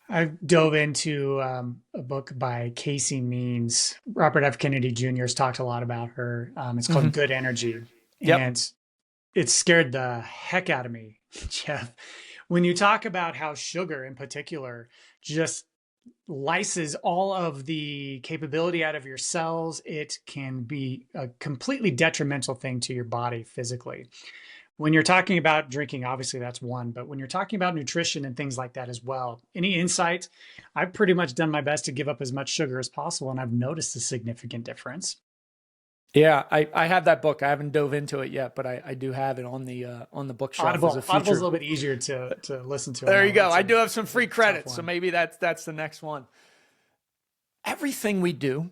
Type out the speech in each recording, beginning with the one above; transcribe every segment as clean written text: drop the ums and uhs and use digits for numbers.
I dove into a book by Casey Means. Robert F. Kennedy Jr. has talked a lot about her. It's called Hmm. Good Energy. Yep. And it scared the heck out of me, Jeff. When you talk about how sugar in particular just lyses all of the capability out of your cells, it can be a completely detrimental thing to your body physically. When you're talking about drinking, obviously that's one, but when you're talking about nutrition and things like that as well, any insight? I've pretty much done my best to give up as much sugar as possible, and I've noticed a significant difference. Yeah, I have that book. I haven't dove into it yet, but I do have it on the bookshelf as a Audible's a future. little bit easier to listen to. I There you know go. I do have some it's a free tough credits, so one. maybe that's the next one. Everything we do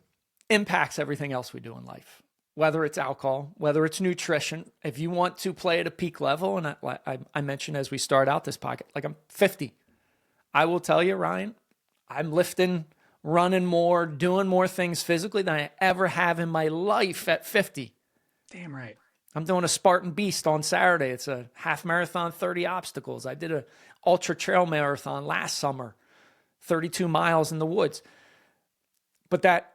impacts everything else we do in life. Whether it's alcohol, whether it's nutrition, if you want to play at a peak level, and I mentioned as we start out this podcast, like I'm 50. I will tell you, Ryan, I'm lifting, running more, doing more things physically than I ever have in my life at 50. Damn right. I'm doing a Spartan Beast on Saturday. It's a half marathon, 30 obstacles. I did a ultra trail marathon last summer, 32 miles in the woods. But that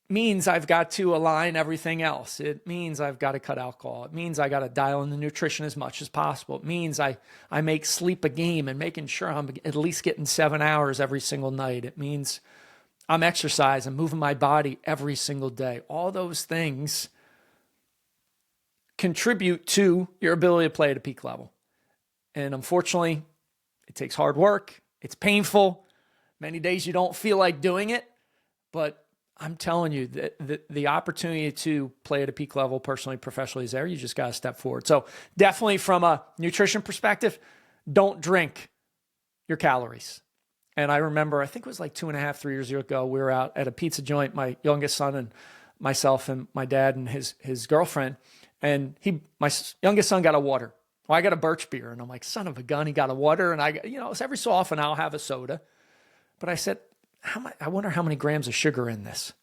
means I've got to align everything else. It means I've got to cut alcohol. It means I got to dial in the nutrition as much as possible. It means I make sleep a game and making sure I'm at least getting 7 hours every single night. It means I'm exercising, moving my body every single day. All those things contribute to your ability to play at a peak level. And unfortunately, it takes hard work. It's painful. Many days you don't feel like doing it, but I'm telling you that the opportunity to play at a peak level, personally, professionally, is there. You just got to step forward. So definitely from a nutrition perspective, don't drink your calories. And I remember, I think it was like 2.5, 3 years ago, we were out at a pizza joint, my youngest son and myself and my dad and his girlfriend. And my youngest son got a water. Well, I got a birch beer. And I'm like, son of a gun, he got a water. And every so often I'll have a soda. But I said, I wonder how many grams of sugar in this.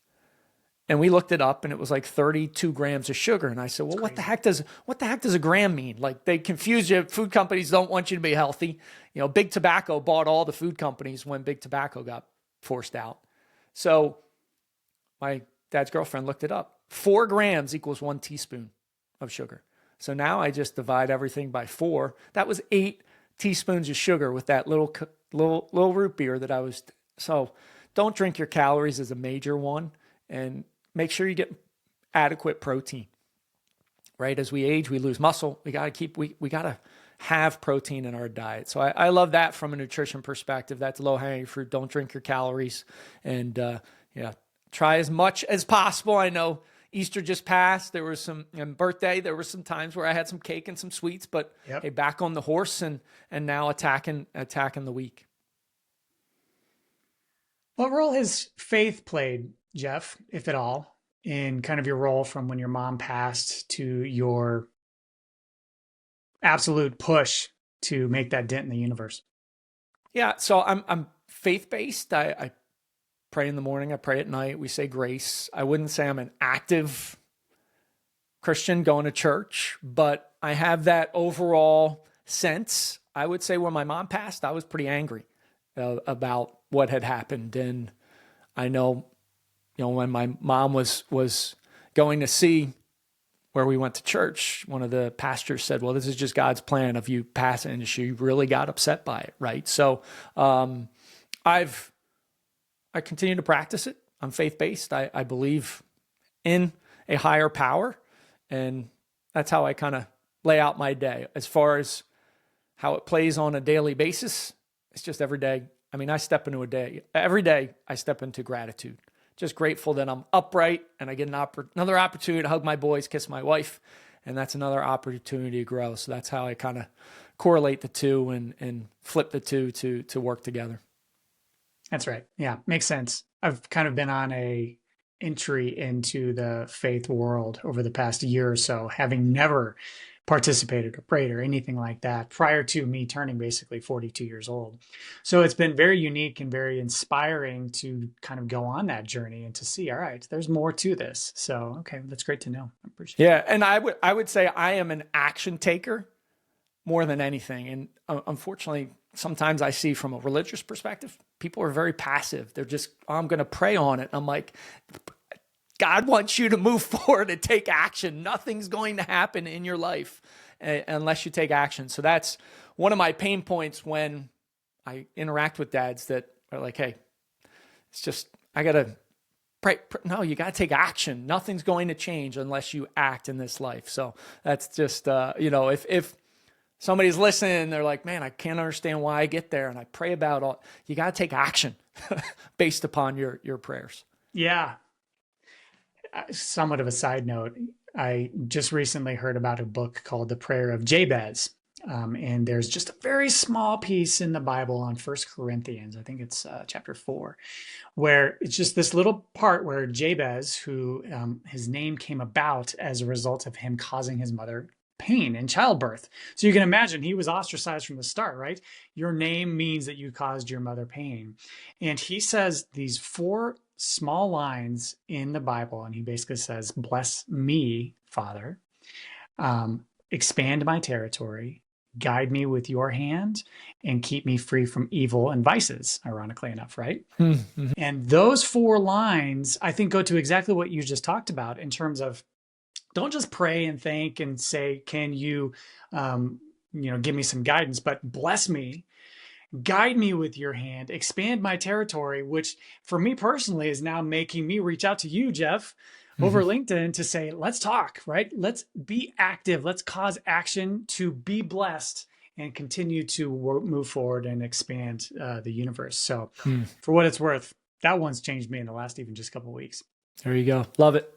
And we looked it up and it was like 32 grams of sugar. And I said, It's well, crazy. what the heck does a gram mean? Like they confuse you. Food companies don't want you to be healthy. Big tobacco bought all the food companies when big tobacco got forced out. So my dad's girlfriend looked it up. 4 grams equals 1 teaspoon of sugar. So now I just divide everything by 4. That was 8 teaspoons of sugar with that little root beer that I was. So don't drink your calories is a major one, and make sure you get adequate protein. Right, as we age, we lose muscle. We got to have protein in our diet. So I love that from a nutrition perspective. That's low hanging fruit. Don't drink your calories, and yeah, try as much as possible. I know Easter just passed. There was some and birthday. There were some times where I had some cake and some sweets, but Yep. hey, back on the horse and now attacking the week. What role has faith played, Jeff, if at all, in kind of your role from when your mom passed to your absolute push to make that dent in the universe? Yeah, so I'm faith based. I pray in the morning. I pray at night. We say grace. I wouldn't say I'm an active Christian going to church, but I have that overall sense. I would say when my mom passed, I was pretty angry about what had happened, and I know, when my mom was going to see where we went to church, one of the pastors said, "Well, this is just God's plan of you passing," and she really got upset by it, right? So, I've I continue to practice it. I'm faith based. I believe in a higher power, and that's how I kind of lay out my day. As far as how it plays on a daily basis, it's just every day. I mean, I step into a day every day. I step into gratitude. Just grateful that I'm upright and I get another opportunity to hug my boys, kiss my wife, and that's another opportunity to grow. So that's how I kind of correlate the two and flip the two to work together. That's right. Yeah, makes sense. I've kind of been on a entry into the faith world over the past year or so, having never participated or prayed or anything like that prior to me turning basically 42 years old. So it's been very unique and very inspiring to kind of go on that journey and to see, all right, there's more to this. So, okay, that's great to know. I appreciate Yeah, that. and I would say I am an action taker more than anything. And unfortunately, sometimes I see from a religious perspective, people are very passive. They're just, oh, I'm going to pray on it. I'm like, God wants you to move forward and take action. Nothing's going to happen in your life unless you take action. So that's one of my pain points when I interact with dads that are like, hey, it's just, I got to pray. No, you got to take action. Nothing's going to change unless you act in this life. So that's just, if somebody's listening, they're like, man, I can't understand why I get there. And I pray about all, you got to take action based upon your prayers. Yeah. Somewhat of a side note, I just recently heard about a book called The Prayer of Jabez. And there's just a very small piece in the Bible on First Corinthians, I think it's chapter 4, where it's just this little part where Jabez, who his name came about as a result of him causing his mother pain in childbirth. So you can imagine he was ostracized from the start, right? Your name means that you caused your mother pain. And he says these 4 small lines in the Bible, and he basically says, bless me, Father, expand my territory, guide me with your hand, and keep me free from evil and vices, ironically enough, right? Mm-hmm. And those 4 lines, I think, go to exactly what you just talked about in terms of, don't just pray and thank and say, can you, give me some guidance, but bless me, guide me with your hand, expand my territory, which for me personally is now making me reach out to you, Jeff, over LinkedIn to say, let's talk, right? Let's be active. Let's cause action to be blessed and continue to move forward and expand the universe. So for what it's worth, that one's changed me in the last even just couple of weeks. There you go. Love it.